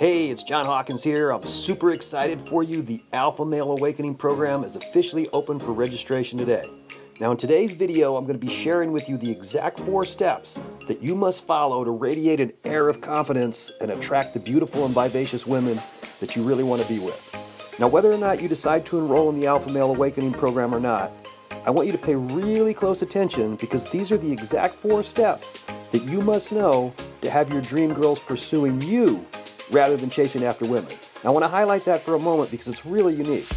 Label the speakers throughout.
Speaker 1: Hey, it's John Hawkins here. I'm super excited for you. The Alpha Male Awakening program is officially open for registration today. Now in today's video, I'm going to be sharing with you the exact 4 steps that you must follow to radiate an air of confidence and attract the beautiful and vivacious women that you really want to be with. Now whether or not you decide to enroll in the Alpha Male Awakening program or not, I want you to pay really close attention because these are the exact 4 steps that you must know to have your dream girls pursuing you rather than chasing after women. Now, I want to highlight that for a moment because it's really unique.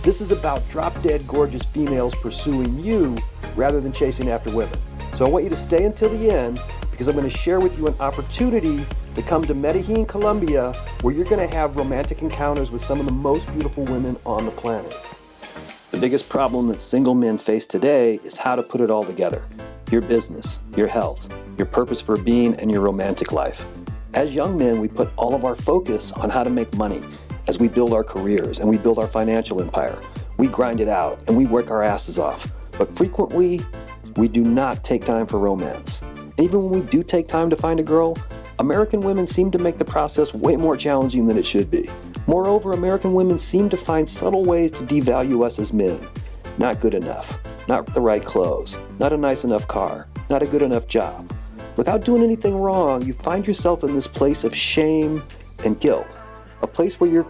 Speaker 1: This is about drop-dead gorgeous females pursuing you rather than chasing after women. So I want you to stay until the end because I'm going to share with you an opportunity to come to Medellin, Colombia, where you're going to have romantic encounters with some of the most beautiful women on the planet. The biggest problem that single men face today is how to put it all together. Your business, your health, your purpose for being, and your romantic life. As young men, we put all of our focus on how to make money as we build our careers and we build our financial empire. We grind it out and we work our asses off. But frequently, we do not take time for romance. And even when we do take time to find a girl, American women seem to make the process way more challenging than it should be. Moreover, American women seem to find subtle ways to devalue us as men. Not good enough, not the right clothes, not a nice enough car, not a good enough job. Without doing anything wrong, you find yourself in this place of shame and guilt. A place where you're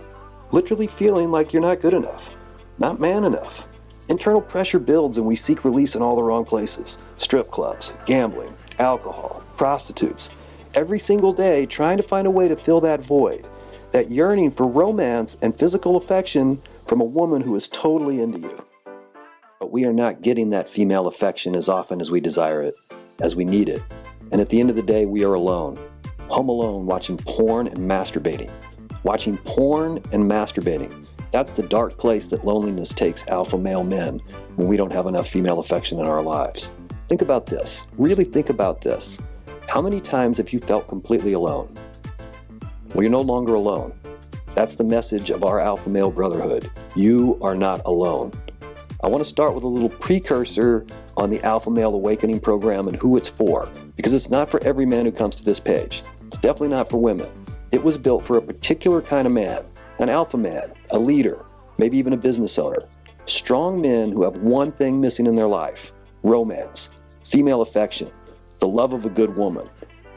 Speaker 1: literally feeling like you're not good enough, not man enough. Internal pressure builds and we seek release in all the wrong places. Strip clubs, gambling, alcohol, prostitutes. Every single day trying to find a way to fill that void, that yearning for romance and physical affection from a woman who is totally into you. But we are not getting that female affection as often as we desire it, as we need it. And at the end of the day, we are alone. Home alone, watching porn and masturbating. Watching porn and masturbating. That's the dark place that loneliness takes alpha male men when we don't have enough female affection in our lives. Think about this. Really think about this. How many times have you felt completely alone? Well, you're no longer alone. That's the message of our alpha male brotherhood. You are not alone. I want to start with a little precursor on the Alpha Male Awakening program and who it's for, because it's not for every man who comes to this page. It's definitely not for women. It was built for a particular kind of man, an alpha man, a leader, maybe even a business owner. Strong men who have one thing missing in their life: romance, female affection, the love of a good woman.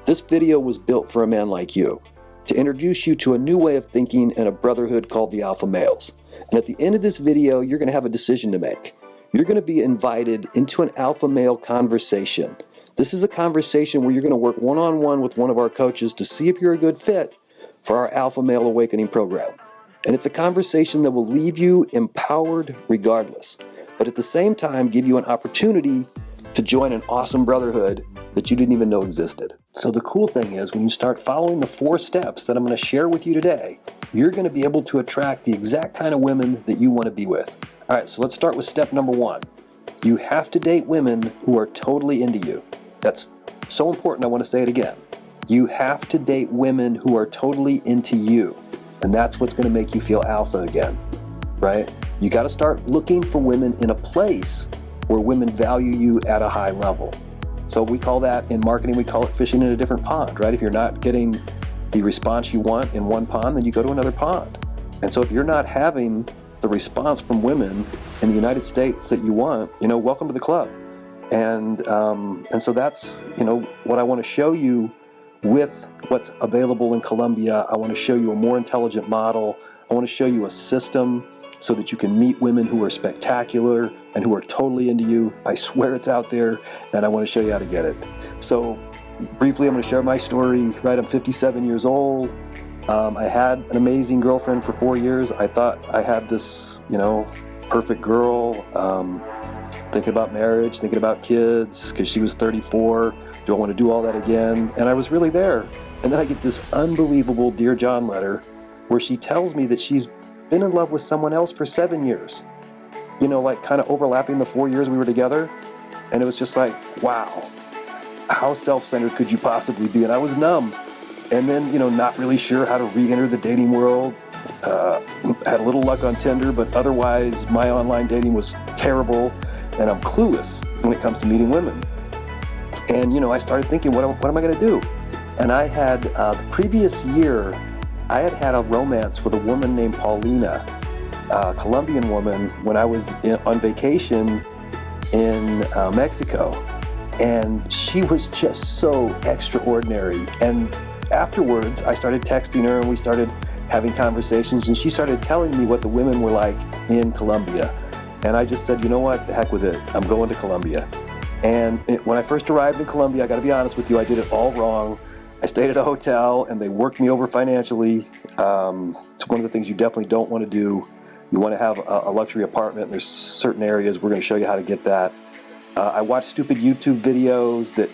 Speaker 1: This video was built for a man like you, to introduce you to a new way of thinking and a brotherhood called the Alpha Males. And at the end of this video, you're going to have a decision to make. You're going to be invited into an alpha male conversation. This is a conversation where you're going to work one-on-one with one of our coaches to see if you're a good fit for our Alpha Male Awakening program. And it's a conversation that will leave you empowered regardless, but at the same time give you an opportunity to join an awesome brotherhood that you didn't even know existed. So the cool thing is, when you start following the 4 steps that I'm going to share with you today, you're going to be able to attract the exact kind of women that you want to be with. All right, so let's start with step number 1. You have to date women who are totally into you. That's so important, I want to say it again. You have to date women who are totally into you. And that's what's going to make you feel alpha again, right? You got to start looking for women in a place where women value you at a high level. So we call that, in marketing, we call it fishing in a different pond, right? If you're not getting the response you want in one pond, then you go to another pond. And so if you're not having the response from women in the United States that you want, welcome to the club. And so that's, what I want to show you with what's available in Colombia. I want to show you a more intelligent model. I want to show you a system so that you can meet women who are spectacular and who are totally into you. I swear it's out there, and I want to show you how to get it. So briefly, I'm going to share my story, right? I'm 57 years old. I had an amazing girlfriend for 4 years. I thought I had this, perfect girl, thinking about marriage, thinking about kids, because she was 34. Do I want to do all that again? And I was really there. And then I get this unbelievable Dear John letter where she tells me that she's been in love with someone else for 7 years, kind of overlapping the 4 years we were together. And it was just like, wow, how self-centered could you possibly be? And I was numb. And then, not really sure how to re-enter the dating world. Had a little luck on Tinder, but otherwise my online dating was terrible. And I'm clueless when it comes to meeting women. And, I started thinking, what am I going to do? And I had the previous year I had had a romance with a woman named Paulina, a Colombian woman, when I was on vacation in Mexico. And she was just so extraordinary. And afterwards, I started texting her and we started having conversations, and she started telling me what the women were like in Colombia. And I just said, you know what, the heck with it, I'm going to Colombia. And when I first arrived in Colombia, I gotta be honest with you, I did it all wrong. I stayed at a hotel and they worked me over financially. It's one of the things you definitely don't want to do. You want to have a luxury apartment, and there's certain areas we're going to show you how to get that. I watched stupid YouTube videos that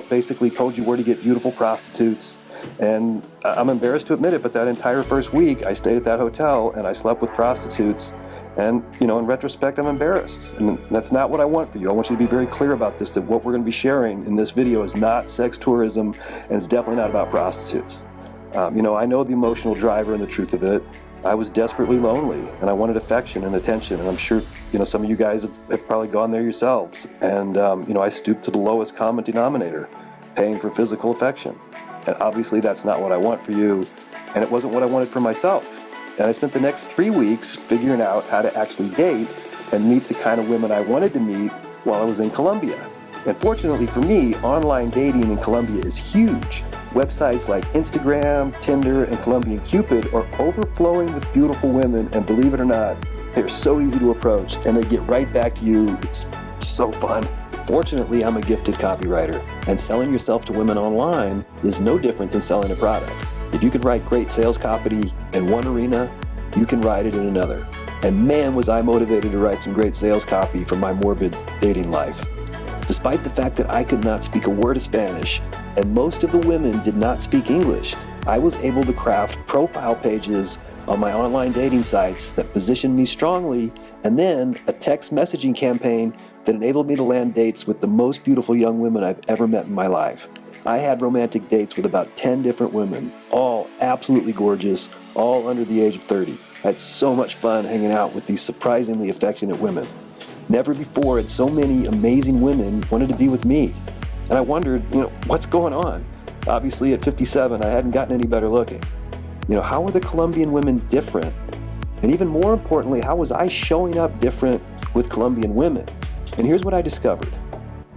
Speaker 1: basically told you where to get beautiful prostitutes. And I'm embarrassed to admit it, but that entire first week I stayed at that hotel and I slept with prostitutes. And, you know, in retrospect, I'm embarrassed. And that's not what I want for you. I want you to be very clear about this, that what we're going to be sharing in this video is not sex tourism, and it's definitely not about prostitutes. You know, I know the emotional driver and the truth of it. I was desperately lonely, and I wanted affection and attention. And I'm sure, you know, some of you guys have probably gone there yourselves. And, you know, I stooped to the lowest common denominator, paying for physical affection. And obviously that's not what I want for you, and it wasn't what I wanted for myself. And I spent the next 3 weeks figuring out how to actually date and meet the kind of women I wanted to meet while I was in Colombia. And fortunately for me, online dating in Colombia is huge. Websites like Instagram, Tinder, and Colombian Cupid are overflowing with beautiful women, and believe it or not, they're so easy to approach, and they get right back to you. It's so fun. Fortunately, I'm a gifted copywriter, and selling yourself to women online is no different than selling a product. If you can write great sales copy in one arena, you can write it in another. And man, was I motivated to write some great sales copy for my morbid dating life. Despite the fact that I could not speak a word of Spanish, and most of the women did not speak English, I was able to craft profile pages on my online dating sites that positioned me strongly, and then a text messaging campaign that enabled me to land dates with the most beautiful young women I've ever met in my life. I had romantic dates with about 10 different women, all absolutely gorgeous, all under the age of 30. I had so much fun hanging out with these surprisingly affectionate women. Never before had so many amazing women wanted to be with me. And I wondered, you know, what's going on? Obviously at 57, I hadn't gotten any better looking. You know, how were the Colombian women different? And even more importantly, how was I showing up different with Colombian women? And here's what I discovered.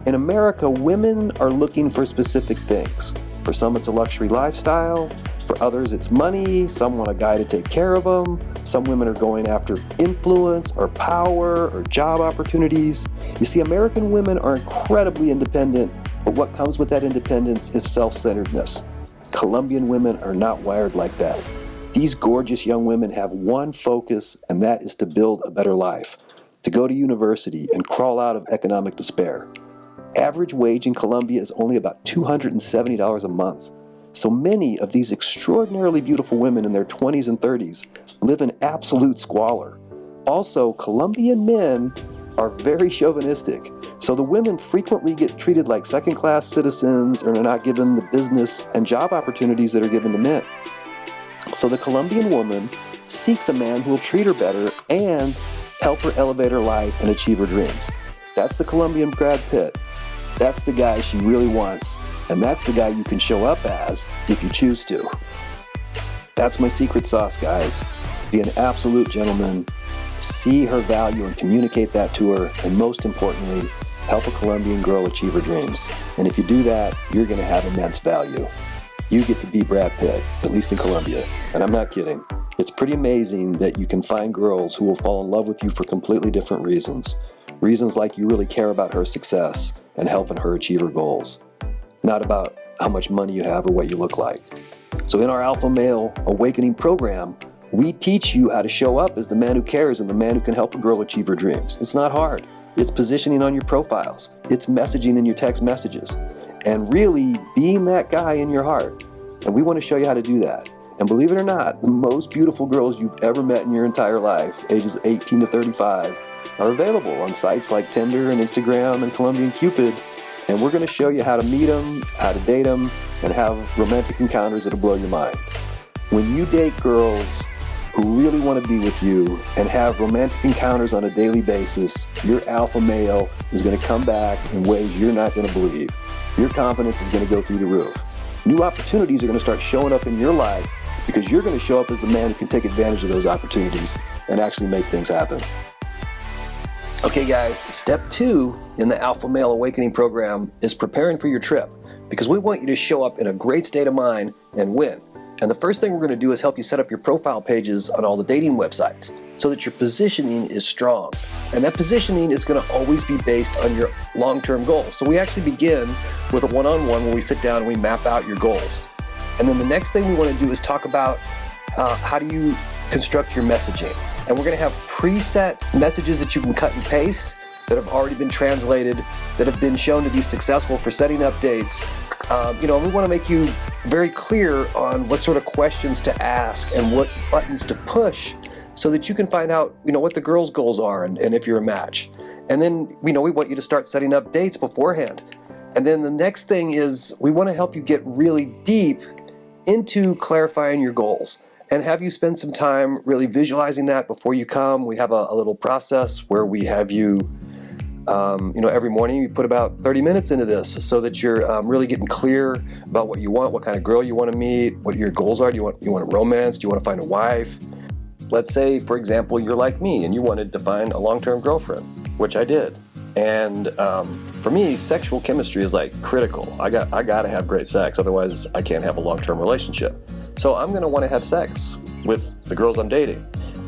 Speaker 1: In America, women are looking for specific things. For some, it's a luxury lifestyle. For others, it's money. Some want a guy to take care of them. Some women are going after influence or power or job opportunities. You see, American women are incredibly independent, but what comes with that independence is self-centeredness. Colombian women are not wired like that. These gorgeous young women have one focus, and that is to build a better life, to go to university and crawl out of economic despair. Average wage in Colombia is only about $270 a month. So many of these extraordinarily beautiful women in their 20s and 30s live in absolute squalor. Also, Colombian men are very chauvinistic. So the women frequently get treated like second-class citizens and are not given the business and job opportunities that are given to men. So the Colombian woman seeks a man who will treat her better and help her elevate her life and achieve her dreams. That's the Colombian Brad Pitt. That's the guy she really wants, and that's the guy you can show up as if you choose to. That's my secret sauce, guys. Be an absolute gentleman, see her value and communicate that to her, and most importantly, help a Colombian girl achieve her dreams. And if you do that, you're going to have immense value. You get to be Brad Pitt, at least in Colombia. And I'm not kidding. It's pretty amazing that you can find girls who will fall in love with you for completely different reasons. Reasons like you really care about her success and helping her achieve her goals. Not about how much money you have or what you look like. So in our Alpha Male Awakening program, we teach you how to show up as the man who cares and the man who can help a girl achieve her dreams. It's not hard. It's positioning on your profiles. It's messaging in your text messages. And really being that guy in your heart. And we want to show you how to do that. And believe it or not, the most beautiful girls you've ever met in your entire life, ages 18 to 35, are available on sites like Tinder and Instagram and Colombian Cupid. And we're going to show you how to meet them, how to date them, and have romantic encounters that'll blow your mind. When you date girls who really want to be with you and have romantic encounters on a daily basis, your alpha male is going to come back in ways you're not going to believe. Your confidence is going to go through the roof. New opportunities are going to start showing up in your life because you're going to show up as the man who can take advantage of those opportunities and actually make things happen. Okay guys, step 2 in the Alpha Male Awakening program is preparing for your trip, because we want you to show up in a great state of mind and win. And the first thing we're going to do is help you set up your profile pages on all the dating websites so that your positioning is strong. And that positioning is going to always be based on your long-term goals. So we actually begin with a one-on-one where we sit down and we map out your goals. And then the next thing we want to do is talk about how do you construct your messaging. And we're going to have preset messages that you can cut and paste that have already been translated, that have been shown to be successful for setting up dates. And we want to make you very clear on what sort of questions to ask and what buttons to push so that you can find out, what the girl's goals are and if you're a match. And then, we want you to start setting up dates beforehand. And then the next thing is we want to help you get really deep into clarifying your goals and have you spend some time really visualizing that before you come. We have a little process where we have you every morning you put about 30 minutes into this so that you're really getting clear about what you want, what kind of girl you want to meet, what your goals are. Do you want a romance? Do you want to find a wife? Let's say, for example, you're like me and you wanted to find a long-term girlfriend, which I did. And for me, sexual chemistry is like critical. I got to have great sex, otherwise I can't have a long-term relationship. So I'm going to want to have sex with the girls I'm dating.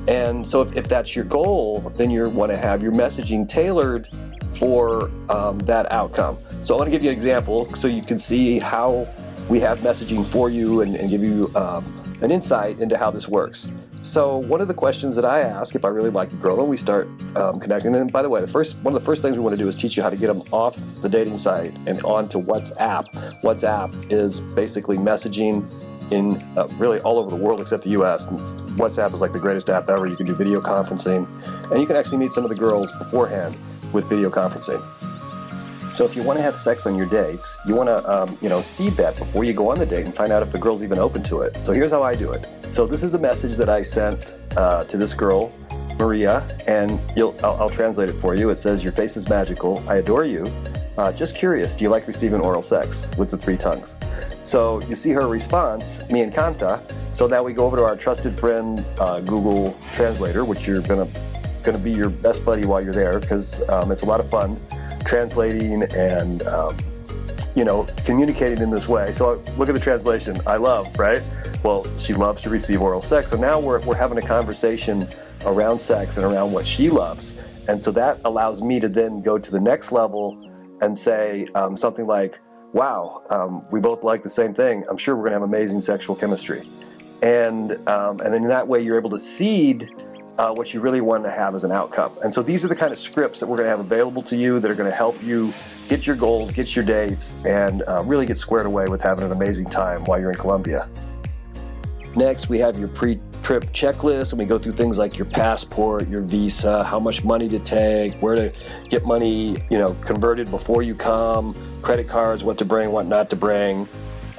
Speaker 1: And so if that's your goal, then you want to have your messaging tailored for that outcome. So I want to give you an example so you can see how we have messaging for you and give you an insight into how this works. So one of the questions that I ask if I really like the girl when we start connecting, and by the way, one of the first things we want to do is teach you how to get them off the dating site and onto WhatsApp. WhatsApp is basically messaging in really all over the world except the US. And WhatsApp is like the greatest app ever. You can do video conferencing, and you can actually meet some of the girls beforehand with video conferencing. So if you want to have sex on your dates, you want to seed that before you go on the date and find out if the girl's even open to it. So here's how I do it. So this is a message that I sent to this girl, Maria, and I'll translate it for you. It says, "Your face is magical. I adore you. Just curious, do you like receiving oral sex?" with the 3 tongues. So you see her response, "Me encanta." So now we go over to our trusted friend Google Translator, which you're gonna be your best buddy while you're there, because it's a lot of fun translating and communicating in this way. So look at the translation. I love, right? Well, she loves to receive oral sex. So now we're having a conversation around sex and around what she loves. And so that allows me to then go to the next level and say something like, "Wow, we both like the same thing. I'm sure we're going to have amazing sexual chemistry." And then in that way, you're able to seed what you really want to have as an outcome. And so these are the kind of scripts that we're going to have available to you that are going to help you get your goals, get your dates, and really get squared away with having an amazing time while you're in Colombia. Next, we have your pre-trip checklist, and we go through things like your passport, your visa, how much money to take, where to get money, converted before you come, credit cards, what to bring, what not to bring.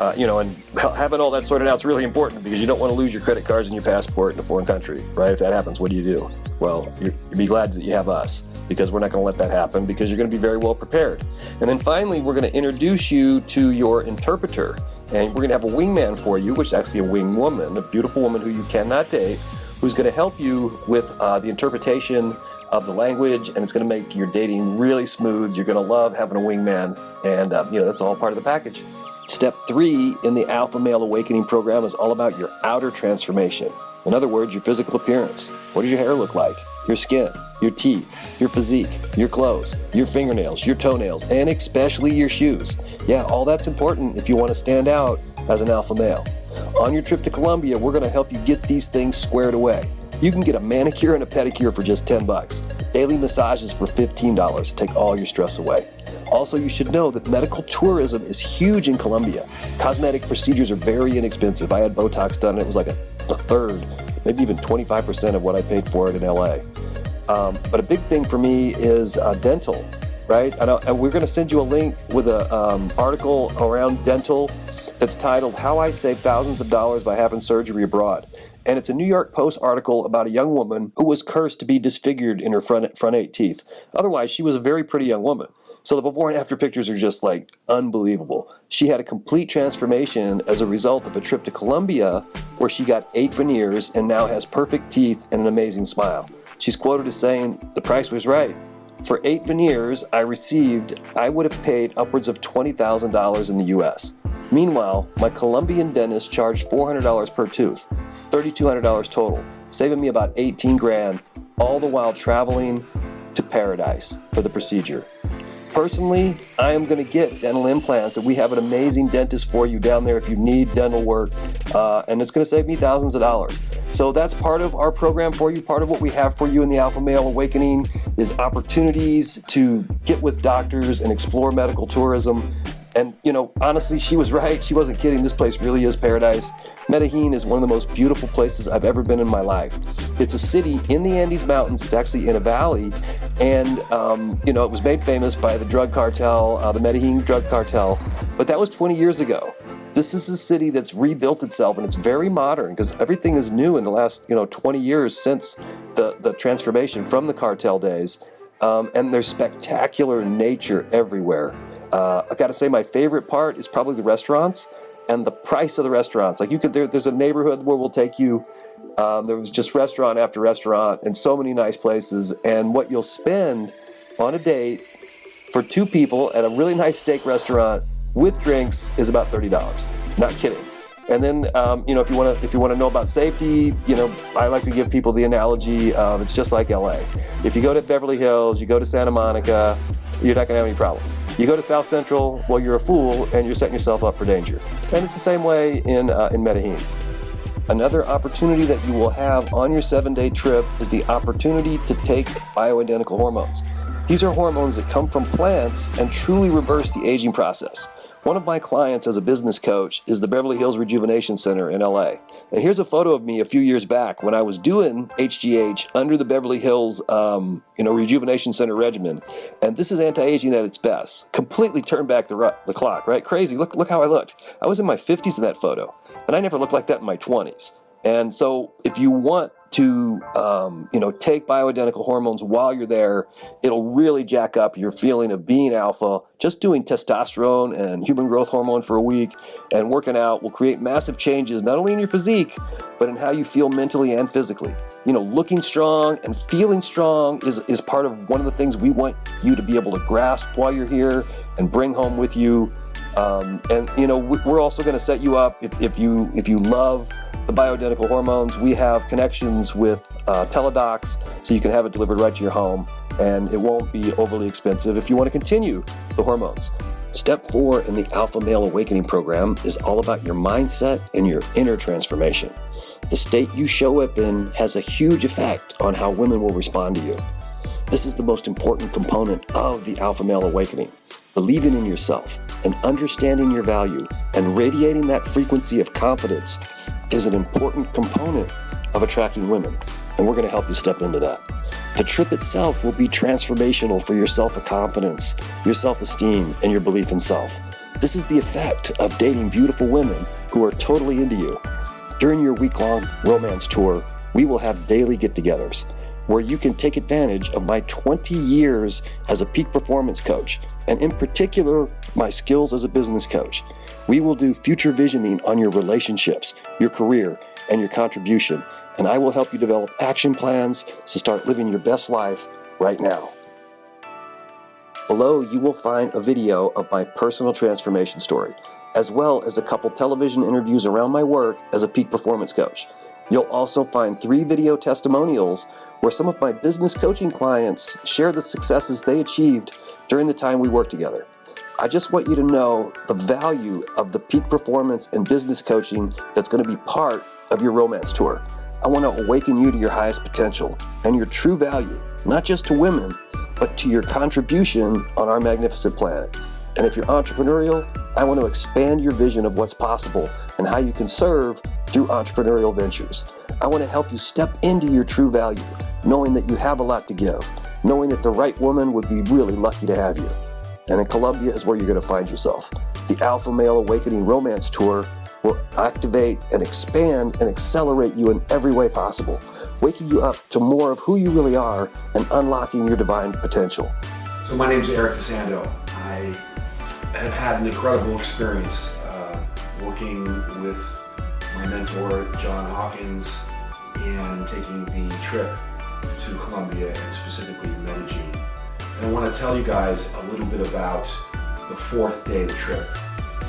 Speaker 1: And having all that sorted out is really important because you don't want to lose your credit cards and your passport in a foreign country, right? If that happens, what do you do? Well, you'd be glad that you have us, because we're not going to let that happen, because you're going to be very well prepared. And then finally, we're going to introduce you to your interpreter, and we're going to have a wingman for you, which is actually a wing woman, a beautiful woman who you cannot date, who's going to help you with the interpretation of the language, and it's going to make your dating really smooth. You're going to love having a wingman, and that's all part of the package. Step 3 in the Alpha Male Awakening program is all about your outer transformation. In other words, your physical appearance. What does your hair look like? Your skin, your teeth, your physique, your clothes, your fingernails, your toenails, and especially your shoes. Yeah, all that's important if you want to stand out as an alpha male. On your trip to Colombia, we're going to help you get these things squared away. You can get a manicure and a pedicure for just $10. Daily massages for $15. Take all your stress away. Also, you should know that medical tourism is huge in Colombia. Cosmetic procedures are very inexpensive. I had Botox done, and it was like a third, maybe even 25% of what I paid for it in LA. But a big thing for me is dental, right? And we're going to send you a link with an article around dental that's titled "How I Saved Thousands of Dollars by Having Surgery Abroad." And it's a New York Post article about a young woman who was cursed to be disfigured in her front 8 teeth. Otherwise, she was a very pretty young woman. So the before and after pictures are just like unbelievable. She had a complete transformation as a result of a trip to Colombia where she got 8 veneers and now has perfect teeth and an amazing smile. She's quoted as saying, "The price was right. For 8 veneers I would have paid upwards of $20,000 in the US. Meanwhile, my Colombian dentist charged $400 per tooth, $3,200 total, saving me about 18 grand, all the while traveling to paradise for the procedure. Personally, I am going to get dental implants, and we have an amazing dentist for you down there if you need dental work, and it's going to save me thousands of dollars." So that's part of our program for you. Part of what we have for you in the Alpha Male Awakening is opportunities to get with doctors and explore medical tourism. And, honestly, she was right. She wasn't kidding. This place really is paradise. Medellin is one of the most beautiful places I've ever been in my life. It's a city in the Andes Mountains. It's actually in a valley. And, it was made famous by the drug cartel, the Medellin drug cartel. But that was 20 years ago. This is a city that's rebuilt itself, and it's very modern because everything is new in the last, 20 years since the transformation from the cartel days. And there's spectacular nature everywhere. I got to say, my favorite part is probably the restaurants and the price of the restaurants. Like there's a neighborhood where we'll take you. There was just restaurant after restaurant and so many nice places. And what you'll spend on a date for 2 people at a really nice steak restaurant with drinks is about $30. Not kidding. And then, if you want to know about safety, I like to give people the analogy of it's just like LA. If you go to Beverly Hills, you go to Santa Monica, you're not going to have any problems. You go to South Central, well, you're a fool and you're setting yourself up for danger. And it's the same way in Medellin. Another opportunity that you will have on your 7-day trip is the opportunity to take bioidentical hormones. These are hormones that come from plants and truly reverse the aging process. One of my clients as a business coach is the Beverly Hills Rejuvenation Center in LA. And here's a photo of me a few years back when I was doing HGH under the Beverly Hills Rejuvenation Center regimen. And this is anti-aging at its best. Completely turned back the clock, right? Crazy. Look how I looked. I was in my 50s in that photo. And I never looked like that in my 20s. And so if you want to, take bioidentical hormones while you're there, it'll really jack up your feeling of being alpha. Just doing testosterone and human growth hormone for a week and working out will create massive changes, not only in your physique, but in how you feel mentally and physically. Looking strong and feeling strong is part of one of the things we want you to be able to grasp while you're here and bring home with you. We're also going to set you up if you love the bioidentical hormones. We have connections with Teledocs, so you can have it delivered right to your home, and it won't be overly expensive if you want to continue the hormones. Step 4 in the Alpha Male Awakening program is all about your mindset and your inner transformation. The state you show up in has a huge effect on how women will respond to you. This is the most important component of the Alpha Male Awakening. Believing in yourself and understanding your value and radiating that frequency of confidence is an important component of attracting women, and we're going to help you step into that. The trip itself will be transformational for your self-confidence, your self-esteem, and your belief in self. This is the effect of dating beautiful women who are totally into you. During your week-long romance tour, we will have daily get-togethers where you can take advantage of my 20 years as a peak performance coach, and in particular, my skills as a business coach. We will do future visioning on your relationships, your career, and your contribution, and I will help you develop action plans to start living your best life right now. Below, you will find a video of my personal transformation story, as well as a couple television interviews around my work as a peak performance coach. You'll also find 3 video testimonials where some of my business coaching clients share the successes they achieved during the time we worked together. I just want you to know the value of the peak performance and business coaching that's going to be part of your romance tour. I want to awaken you to your highest potential and your true value, not just to women, but to your contribution on our magnificent planet. And if you're entrepreneurial, I want to expand your vision of what's possible and how you can serve through entrepreneurial ventures. I want to help you step into your true value, knowing that you have a lot to give, knowing that the right woman would be really lucky to have you. And in Colombia is where you're going to find yourself. The Alpha Male Awakening Romance Tour will activate and expand and accelerate you in every way possible, waking you up to more of who you really are and unlocking your divine potential.
Speaker 2: So my name's Eric DeSando. have had an incredible experience working with my mentor, John Hawkins, and taking the trip to Colombia and specifically Medellin. And I want to tell you guys a little bit about the fourth day of the trip.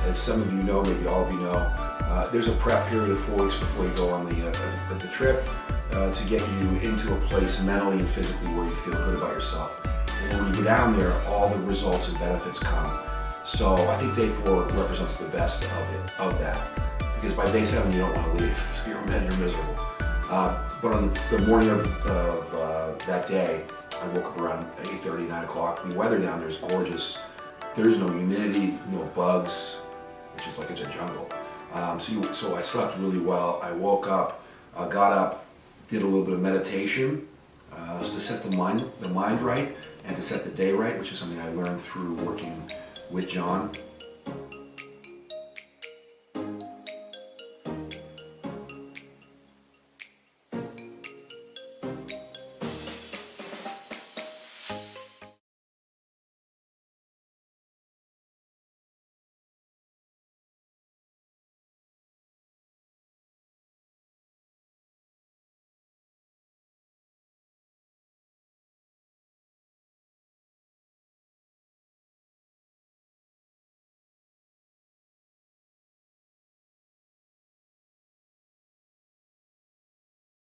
Speaker 2: As some of you know, maybe all of you know, there's a prep period of 4 weeks before you go on the trip to get you into a place mentally and physically where you feel good about yourself. And then when you get down there, all the results and benefits come. So I think day 4 represents the best of that. Because by day 7 you don't want to leave, so you're miserable. But on the morning of that day, I woke up around 8:30, 9 o'clock. The weather down there is gorgeous. There is no humidity, no bugs, which is like it's a jungle. So I slept really well. I woke up, got up, did a little bit of meditation to set the mind right and to set the day right, which is something I learned through working with John.